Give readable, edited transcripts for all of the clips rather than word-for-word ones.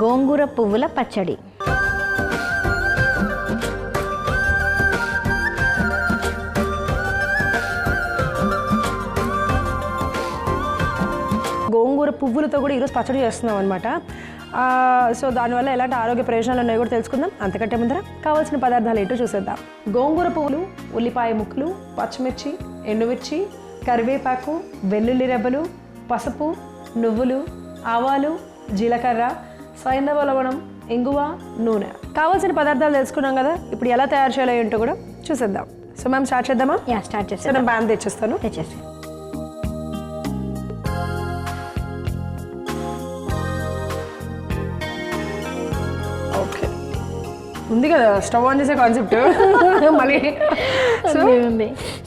గోంగూర పువ్వుల పచ్చడి. గోంగూర పువ్వులతో కూడా ఈరోజు పచ్చడి చేస్తున్నాం అనమాట. సో దానివల్ల ఎలాంటి ఆరోగ్య ప్రయోజనాలు ఉన్నాయో కూడా తెలుసుకుందాం. అంతకంటే ముందర కావాల్సిన పదార్థాలు ఏంటో చూసేద్దాం. గోంగూర పువ్వులు, ఉల్లిపాయ ముక్కలు, పచ్చిమిర్చి, ఎండుమిర్చి, కరివేపాకు, వెల్లుల్లి రెబ్బలు, పసుపు, నువ్వులు, ఆవాలు, జీలకర్ర, సైంధవ లవణం, ఇంగువ, నూనె. కావాల్సిన పదార్థాలు తెలుసుకున్నాం కదా, ఇప్పుడు ఎలా తయారు చేయాలో ఏంటో కూడా చూసేద్దాం. సో మేము స్టార్ట్ చేద్దామా? స్టార్ట్ చేస్తాను. సో నేను ప్యాన్ తెచ్చేస్తాను. ఓకే, ఉంది కదా స్టవ్ ఆన్ చేసే కాన్సెప్ట్ మళ్ళీ.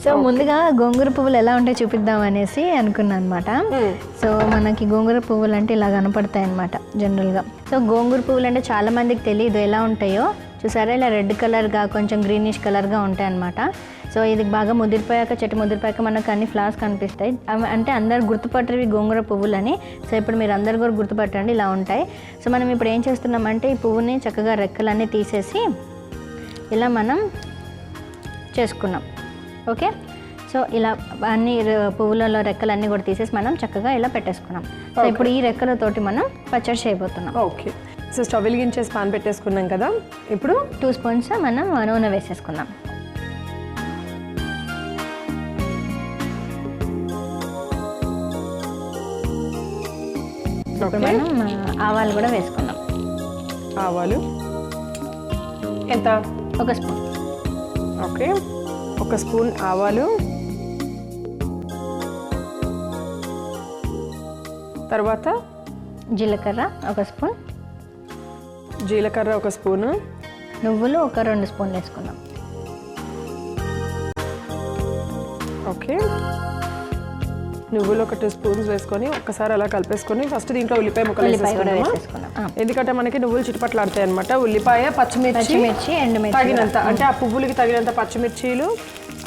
సో ముందుగా గోంగూర పువ్వులు ఎలా ఉంటాయి చూపిద్దాం అనేసి అనుకున్నాను అనమాట. సో మనకి గోంగూర పువ్వులు అంటే ఇలా కనపడతాయి అనమాట జనరల్గా. సో గోంగూర పువ్వులు అంటే చాలా మందికి తెలియదు ఎలా ఉంటాయో. చూసారా, ఇలా రెడ్ కలర్గా కొంచెం గ్రీనిష్ కలర్గా ఉంటాయి అనమాట. సో ఇది బాగా ముదిరిపోయాక, చెట్టు ముదిరిపోయాక మనకు అన్ని ఫ్లవర్స్ కనిపిస్తాయి. అంటే అందరు గుర్తుపట్టేవి గోంగూర పువ్వులని. సో ఇప్పుడు మీరు అందరు కూడా గుర్తుపట్టండి, ఇలా ఉంటాయి. సో మనం ఇప్పుడు ఏం చేస్తున్నామంటే ఈ పువ్వుని చక్కగా రెక్కలన్నీ తీసేసి ఇలా మనం చేసుకున్నాం. ఓకే, సో ఇలా అన్ని పువ్వులలో రెక్కలన్నీ కూడా తీసేసి మనం చక్కగా ఇలా పెట్టేసుకున్నాం. సో ఇప్పుడు ఈ రెక్కలతోటి మనం పచ్చడి చేయబోతున్నాం. ఓకే, సో స్టవ్ వెలిగించేసి పాన్ పెట్టేసుకున్నాం కదా. ఇప్పుడు 2 స్పూన్స్ మనం నూనె వేసేసుకున్నాం. ఇప్పుడు మనం ఆవాలు కూడా వేసుకున్నాం. ఆవాలు ఎంత? 1 స్పూన్. ఓకే, 1 స్పూన్ ఆవాలు. తర్వాత జీలకర్ర 1 స్పూన్. జీలకర్ర 1 స్పూను. నువ్వులు ఒక 2 స్పూన్లు వేసుకున్నాం. ఓకే, నువ్వులు ఒక 2 స్పూన్స్ వేసుకొని ఒక్కసారి అలా కలిపేసుకొని ఫస్ట్ దీంట్లో ఉల్లిపాయ ముక్కలు వేసేసుకున్నాం. ఎందుకంటే మనకి నువ్వులు చిటపట్లాడతాయి అనమాట. ఉల్లిపాయ, పచ్చిమిర్చి, ఎండుమిర్చి తగినంత, అంటే ఆ పువ్వులకి తగినంత పచ్చిమిర్చీలు,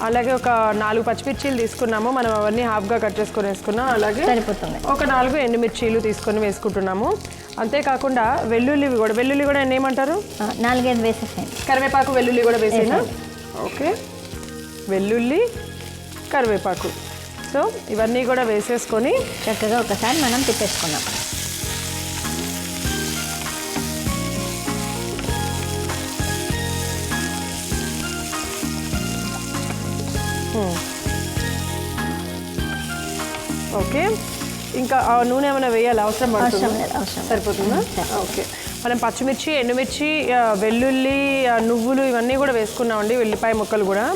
అలాగే ఒక 4 పచ్చిమిర్చీలు తీసుకున్నాము. మనం అవన్నీ హాఫ్గా కట్ చేసుకొని వేసుకున్నాం. అలాగే సరిపోతుంది. ఒక 4 ఎండుమిర్చీలు తీసుకొని వేసుకుంటున్నాము. అంతేకాకుండా వెల్లుల్లి కూడా ఎన్ని ఏమంటారు? 4-5 వేసేసాను. కరివేపాకు, వెల్లుల్లి కూడా వేసేనా? ఓకే, వెల్లుల్లి, కరివేపాకు. సో ఇవన్నీ కూడా వేసేసుకొని చక్కగా ఒకసారి మనం తిప్పేసుకున్నాం. ఓకే, ఇంకా నూనె ఏమైనా వేయాలి? అవసరం పడుతుంది? సరిపోతుందా? ఓకే, మనం పచ్చిమిర్చి, ఎండుమిర్చి, వెల్లుల్లి, నువ్వులు ఇవన్నీ కూడా వేసుకున్నామండి. ఉల్లిపాయ ముక్కలు కూడా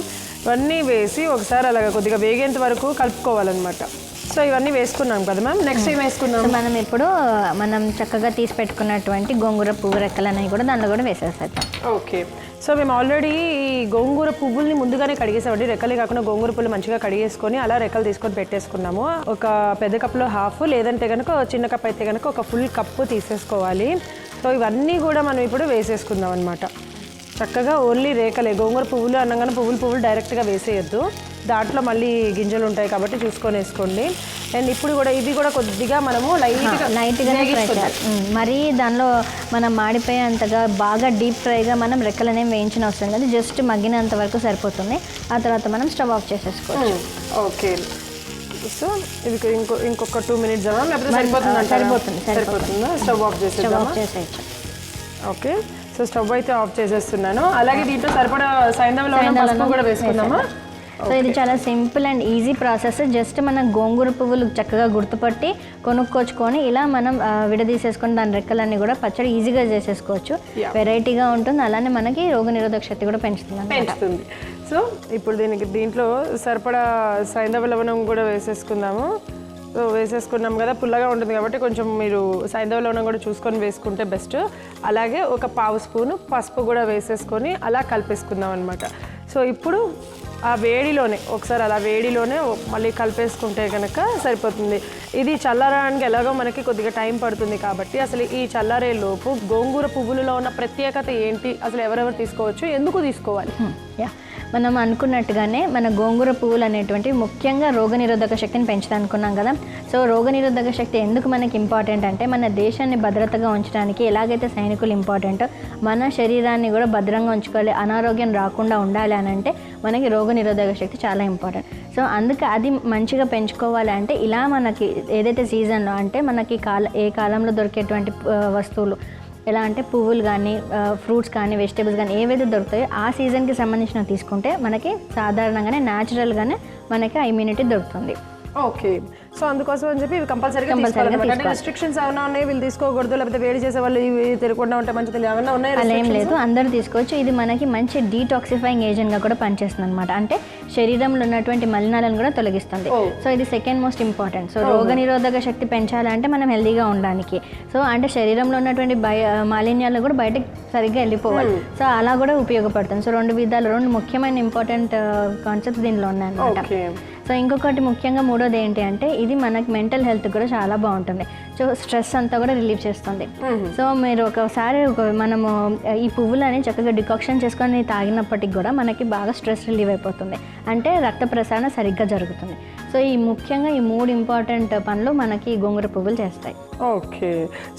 ఇవన్నీ వేసి ఒకసారి అలాగ కొద్దిగా వేగేంత వరకు కలుపుకోవాలన్నమాట. సో ఇవన్నీ వేసుకున్నాం కదా మ్యామ్. నెక్స్ట్ ఏం వేసుకున్నాం? మనం ఇప్పుడు చక్కగా తీసి పెట్టుకున్నటువంటి గోంగూర పువ్వు రెక్కలన్నీ కూడా దాంట్లో కూడా వేసేసేద్దాం. ఓకే, సో మేము ఆల్రెడీ ఈ గోంగూర పువ్వుల్ని ముందుగానే కడిగేసామండి. రెక్కలే కాకుండా గోంగూర పువ్వులు మంచిగా కడిగేసుకొని అలా రెక్కలు తీసుకొని పెట్టేసుకున్నాము. ఒక పెద్ద కప్లో హాఫ్, లేదంటే కనుక చిన్న కప్ అయితే కనుక ఒక ఫుల్ కప్పు తీసేసుకోవాలి. సో ఇవన్నీ కూడా మనం ఇప్పుడు వేసేసుకుందాం అనమాట. చక్కగా ఓన్లీ రేకలే. గోంగూర పువ్వులు అనగానే పువ్వులు డైరెక్ట్గా వేసేయద్దు, దాంట్లో మళ్ళీ గింజలు ఉంటాయి కాబట్టి చూసుకొని వేసుకోండి. అండ్ ఇప్పుడు కూడా ఇది కూడా కొద్దిగా మనము లైట్గా ఫ్రై చేయాలి. మరీ దానిలో మనం మాడిపోయేంతగా బాగా డీప్ ఫ్రైగా మనం రెక్కలనేం వేయించిన అవసరం లేదు, జస్ట్ మగ్గినంత వరకు సరిపోతుంది. ఆ తర్వాత మనం స్టవ్ ఆఫ్ చేసేసుకోవచ్చు. ఓకే, సో ఇది ఇంకొక 2 మినిట్స్ లేకపోతే సరిపోతుందా? స్టవ్ ఆఫ్ చేసేయచ్చు. ఓకే, సో స్టవ్ అయితే ఆఫ్ చేసేస్తున్నాను. అలాగే దీంట్లో సరిపడా సైంధవ లవణం, పసుపు కూడా వేసుకుందామా? సో ఇది చాలా simple and easy process. Just మనం గోంగూర పువ్వులు చక్కగా గుర్తుపట్టి కొనుక్కొచ్చుకొని ఇలా మనం విడదీసేసుకొని దాని రెక్కలన్నీ కూడా పచ్చడి ఈజీగా చేసేసుకోవచ్చు. వెరైటీగా ఉంటుంది, అలానే మనకి రోగనిరోధక శక్తి కూడా పెంచుతుంది. సో ఇప్పుడు దీంట్లో సరిపడా సైంధవ లవణం కూడా వేసేసుకుందాము. సో వేసేసుకున్నాం కదా, పుల్లగా ఉంటుంది కాబట్టి కొంచెం మీరు సైంధవ లవణం కూడా చూసుకొని వేసుకుంటే బెస్ట్. అలాగే ఒక 1/2 స్పూను పసుపు కూడా వేసేసుకొని అలా కలిపేసుకుందాం అనమాట. సో ఇప్పుడు ఆ వేడిలోనే ఒకసారి అలా వేడిలోనే మళ్ళీ కలిపేసుకుంటే కనుక సరిపోతుంది. ఇది చల్లారడానికి ఎలాగో మనకి కొద్దిగా టైం పడుతుంది కాబట్టి అసలు ఈ చల్లారే లోపు గోంగూర పువ్వులలో ఉన్న ప్రత్యేకత ఏంటి, అసలు ఎవరెవరు తీసుకోవచ్చు, ఎందుకు తీసుకోవాలి? మనం అనుకున్నట్టుగానే మన గోంగూర పువ్వులు అనేటువంటివి ముఖ్యంగా రోగనిరోధక శక్తిని పెంచుతాయి అనుకున్నాం కదా. సో రోగనిరోధక శక్తి ఎందుకు మనకి ఇంపార్టెంట్ అంటే మన దేశాన్ని భద్రతగా ఉంచడానికి ఎలాగైతే సైనికులు ఇంపార్టెంటో మన శరీరాన్ని కూడా భద్రంగా ఉంచుకోవాలి, అనారోగ్యం రాకుండా ఉండాలి అని అంటే మనకి రోగనిరోధక శక్తి చాలా ఇంపార్టెంట్. సో అందుకే అది మంచిగా పెంచుకోవాలి అంటే ఇలా మనకి ఏదైతే సీజన్లో అంటే మనకి ఏ కాలంలో దొరికేటువంటి వస్తువులు ఎలా అంటే పువ్వులు కానీ ఫ్రూట్స్ కానీ వెజిటేబుల్స్ కానీ ఏవైతే దొరుకుతాయో ఆ సీజన్కి సంబంధించినవి తీసుకుంటే మనకి సాధారణంగానే న్యాచురల్గానే మనకి ఆ ఇమ్యూనిటీ దొరుకుతుంది. ఓకే, సో అందుకోసం అని చెప్పి ఇవి కంపల్సరీగా రిస్ట్రిక్షన్స్ ఏమైనా ఉన్నాయి, వీళ్ళు తీసుకోకూడదు లేకపోతే వేడి చేసే వాళ్ళు ఇవి తిరగకుండా ఉంటే మంచిది ఏమైనా ఉన్నాయి? అలా ఏం లేదు, అందరూ తీసుకోవచ్చు. ఇది మనకి మంచి డీటాక్సిఫైయింగ్ ఏజెంట్గా కూడా పనిచేస్తుంది అనమాట. అంటే శరీరంలో ఉన్నటువంటి మలినాలను కూడా తొలగిస్తుంది. సో ఇది సెకండ్ మోస్ట్ ఇంపార్టెంట్. సో రోగనిరోధక శక్తి పెంచాలంటే మనం హెల్దీగా ఉండడానికి, సో అంటే శరీరంలో ఉన్నటువంటి మాలిన్యాలు కూడా బయటకు సరిగ్గా వెళ్ళిపోవాలి. సో అలా కూడా ఉపయోగపడుతుంది. సో రెండు ముఖ్యమైన ఇంపార్టెంట్ కాన్సెప్ట్స్ దీనిలో ఉన్నాయన్నమాట. సో ఇంకొకటి ముఖ్యంగా మూడోది ఏంటి అంటే ఇది మనకి మెంటల్ హెల్త్ కూడా చాలా బాగుంటుంది. సో స్ట్రెస్ అంతా కూడా రిలీవ్ చేస్తుంది. సో మీరు ఒకసారి మనము ఈ పువ్వులని చక్కగా డికాక్షన్ చేసుకొని తాగినప్పటికి కూడా మనకి బాగా స్ట్రెస్ రిలీవ్ అయిపోతుంది, అంటే రక్త ప్రసరణ సరిగ్గా జరుగుతుంది. సో ముఖ్యంగా ఈ 3 ఇంపార్టెంట్ పనులు మనకి గోంగూర పువ్వులు చేస్తాయి. ఓకే,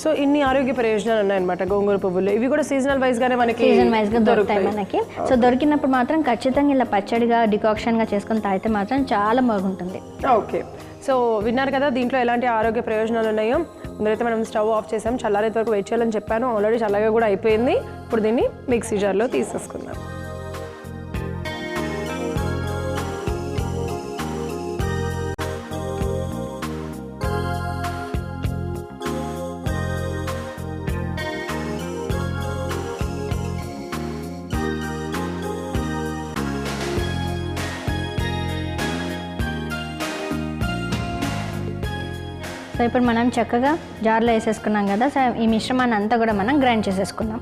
సో ఇన్ని ఆరోగ్య ప్రయోజనాలు ఉన్నాయన్నమాట గోంగూర పువ్వులు. ఇవి కూడా సీజనల్ వైజ్గానే మనకి సీజన్ వైజ్గా దొరుకుతాయి మనకి. సో దొరికినప్పుడు మాత్రం ఖచ్చితంగా ఇలా పచ్చడిగా డికాక్షన్గా చేసుకొని తాగితే మాత్రం చాలా బాగుంటుంది. ఓకే, సో విన్నారు కదా దీంట్లో ఎలాంటి ఆరోగ్య ప్రయోజనాలు ఉన్నాయో. ముందరైతే మనం స్టవ్ ఆఫ్ చేసాం, చల్లారేంత వరకు వెయిట్ చేయాలని చెప్పాను. ఆల్రెడీ చల్లగా కూడా అయిపోయింది. ఇప్పుడు దీన్ని మిక్సీ జార్లో తీసేసుకుందాం. సో ఇప్పుడు మనం చక్కగా జార్లో వేసేసుకున్నాం కదా. సో ఈ మిశ్రమాన్ని అంతా కూడా మనం గ్రైండ్ చేసేసుకుందాం.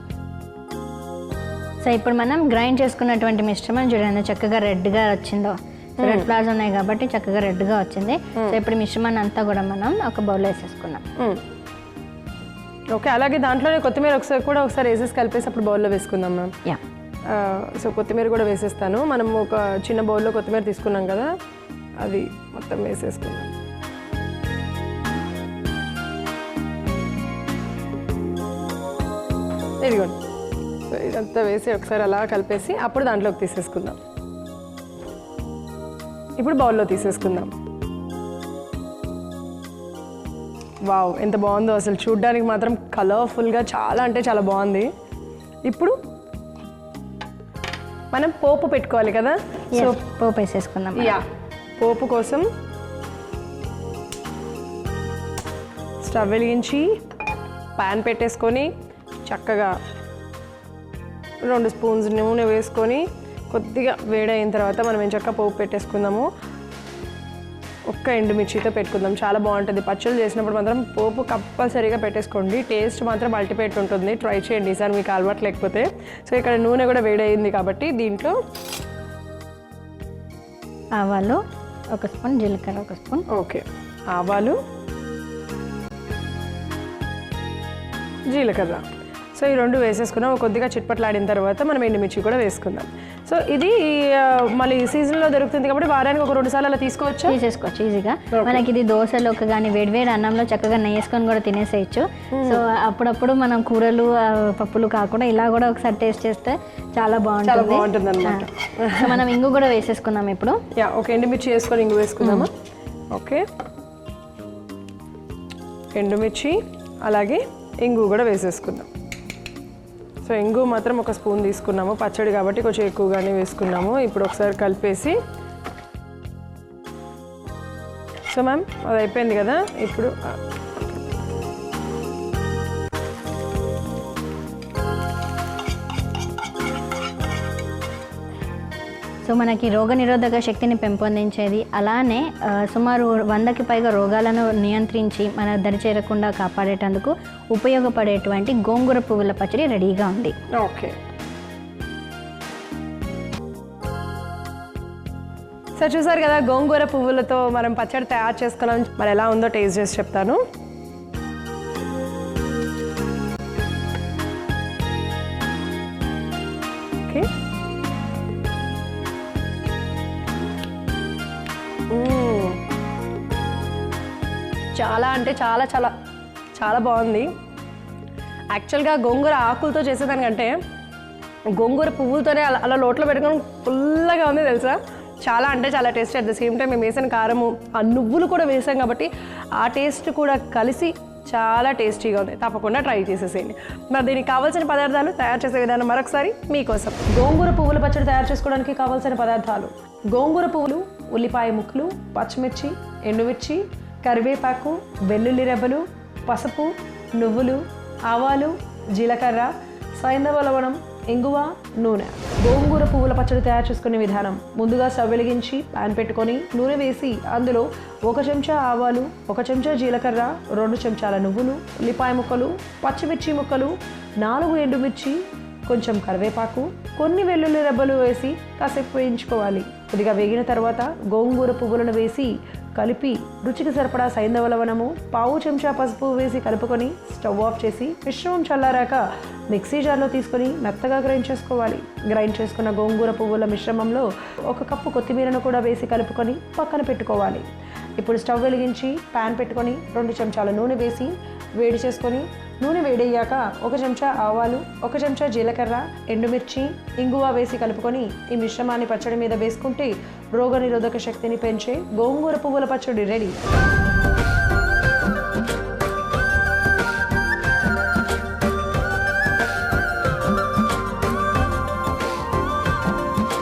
సో ఇప్పుడు మనం గ్రైండ్ చేసుకున్నటువంటి మిశ్రమం చూడండి చక్కగా రెడ్గా వచ్చిందో. సో రెడ్ ఫ్లవర్స్ ఉన్నాయి కాబట్టి చక్కగా రెడ్గా వచ్చింది. సో ఇప్పుడు మిశ్రమాన్ని అంతా కూడా మనం ఒక బౌల్లో వేసేసుకున్నాం. ఓకే, అలాగే దాంట్లోనే కొత్తిమీర ఒకసారి వేసేసి కలిపేసి అప్పుడు బౌల్లో వేసుకుందాం మ్యామ్. యా, సో కొత్తిమీర కూడా వేసేస్తాను. మనం ఒక చిన్న బౌల్లో కొత్తిమీర తీసుకున్నాం కదా, అది మొత్తం వేసేసుకుందాం. ఇదిగోండి, సో ఇదంతా వేసి ఒకసారి అలా కలిపేసి అప్పుడు దాంట్లోకి తీసేసుకుందాం. ఇప్పుడు బౌల్లో తీసేసుకుందాం. వావ్, ఎంత బాగుందో అసలు, చూడ్డానికి మాత్రం కలర్ఫుల్గా చాలా అంటే చాలా బాగుంది. ఇప్పుడు మనం పోపు పెట్టుకోవాలి కదా. సో పోపు వేసేసుకుందాం. యా, పోపు కోసం స్టవ్ వెలిగించి ప్యాన్ పెట్టేసుకొని చక్కగా 2 స్పూన్స్ నూనె వేసుకొని కొద్దిగా వేడైన తర్వాత మనం ఏం చక్కగా పోపు పెట్టేసుకుందాము. ఒక్క ఎండుమిర్చితో పెట్టుకుందాం, చాలా బాగుంటుంది. పచ్చళ్ళు చేసినప్పుడు మాత్రం పోపు కంపల్సరీగా పెట్టేసుకోండి, టేస్ట్ మాత్రం అల్టిమేట్ ఉంటుంది. ట్రై చేయండి ఈసారి మీకు అలవాటు లేకపోతే. సో ఇక్కడ నూనె కూడా వేడయింది కాబట్టి దీంట్లో ఆవాలు 1 స్పూన్, జీలకర్ర 1 స్పూన్. ఓకే, ఆవాలు, జీలకర్ర, సో ఈ 2 వేసేసుకున్నాం. కొద్దిగా చిట్పట్లాడిన తర్వాత మనం ఎండుమిర్చి కూడా వేసుకుందాం. సో ఇది మళ్ళీ సీజన్లో దొరుకుతుంది కాబట్టి వారానికి ఒక 2 సార్లు అలా తీసేసుకోవచ్చు ఈజీగా. మనకి ఇది దోశలోకి కానీ వేడివేడి అన్నంలో చక్కగా నెయ్యి వేసుకొని కూడా తినేసేయచ్చు. సో అప్పుడప్పుడు మనం కూరలు పప్పులు కాకుండా ఇలా కూడా ఒకసారి టేస్ట్ చేస్తే చాలా బాగుంటుంది అన్నమాట. సో మనం ఇంగు కూడా వేసేసుకుందాం ఇప్పుడు. యా, ఒక ఎండుమిర్చి వేసుకొని ఇంగు వేసుకుందామా. ఓకే, ఎండుమిర్చి అలాగే ఇంగు కూడా వేసేసుకుందాం. సో ఇంగు మాత్రం 1 స్పూన్ తీసుకున్నాము, పచ్చడి కాబట్టి కొంచెం ఎక్కువగానే వేసుకున్నాము. ఇప్పుడు ఒకసారి కలిపేసి, సో మ్యామ్ అది అయిపోయింది కదా. ఇప్పుడు సో మనకి రోగనిరోధక శక్తిని పెంపొందించేది, అలానే సుమారు 100కి పైగా రోగాలను నియంత్రించి మన దరి చేరకుండా కాపాడేటందుకు ఉపయోగపడేటువంటి గోంగూర పువ్వుల పచ్చడి రెడీగా ఉంది. ఓకే, సో చూసారు కదా గోంగూర పువ్వులతో మనం పచ్చడి తయారు చేసుకున్నాం. మరి ఎలా ఉందో టేస్ట్ చేసి చెప్తాను. ఓకే, చాలా అంటే చాలా చాలా చాలా బాగుంది. యాక్చువల్గా గోంగూర ఆకులతో చేసేదానికంటే గోంగూర పువ్వులతోనే అలా అలా లోట్లో పెట్టుకొని ఫుల్గా ఉంది తెలుసా. చాలా అంటే చాలా tasty. At the same time మేము వేసిన కారము ఆ నువ్వులు కూడా వేసాం కాబట్టి ఆ టేస్ట్ కూడా కలిసి చాలా టేస్టీగా ఉంది. తప్పకుండా ట్రై చేసేసేయండి. మరి దీనికి కావాల్సిన పదార్థాలు, తయారు చేసే విధానం మరొకసారి మీకోసం. గోంగూర పువ్వుల పచ్చడి తయారు చేసుకోవడానికి కావాల్సిన పదార్థాలు: గోంగూర పువ్వులు, ఉల్లిపాయ ముక్కలు, పచ్చిమిర్చి, ఎండుమిర్చి, కరివేపాకు, వెల్లుల్లి రెబ్బలు, పసుపు, నువ్వులు, ఆవాలు, జీలకర్ర, సైంధవ లవణం, ఇంగువ, నూనె. గోంగూర పువ్వుల పచ్చడి తయారు చేసుకునే విధానం: ముందుగా స్టవ్ వెలిగించి పాన్ పెట్టుకొని నూనె వేసి అందులో 1 చెంచా ఆవాలు, 1 చెంచా జీలకర్ర, 2 చెంచాల నువ్వులు, ఉల్లిపాయ ముక్కలు, పచ్చిమిర్చి ముక్కలు, 4 ఎండుమిర్చి, కొంచెం కరివేపాకు, కొన్ని వెల్లుల్లి రెబ్బలు వేసి కాసేపు వేయించుకోవాలి. కొద్దిగా వేగిన తర్వాత గోంగూర పువ్వులను వేసి కలిపి రుచికి సరిపడా సైంధవ లవణము, 1/2 చెంచా పసుపు వేసి కలుపుకొని స్టవ్ ఆఫ్ చేసి మిశ్రమం చల్లారాక మిక్సీ జార్లో తీసుకొని మెత్తగా గ్రైండ్ చేసుకోవాలి. గ్రైండ్ చేసుకున్న గోంగూర పువ్వుల మిశ్రమంలో 1 కప్పు కొత్తిమీరను కూడా వేసి కలుపుకొని పక్కన పెట్టుకోవాలి. ఇప్పుడు స్టవ్ వెలిగించి పాన్ పెట్టుకొని 2 చెంచాల నూనె వేసి వేడి చేసుకొని నూనె వేడయ్యాక 1 చెంచా ఆవాలు, 1 చెంచా జీలకర్ర, ఎండుమిర్చి, ఇంగువ వేసి కలుపుకొని ఈ మిశ్రమాన్ని పచ్చడి మీద వేసుకుంటే రోగనిరోధక శక్తిని పెంచే గోంగూర పువ్వుల పచ్చడి రెడీ.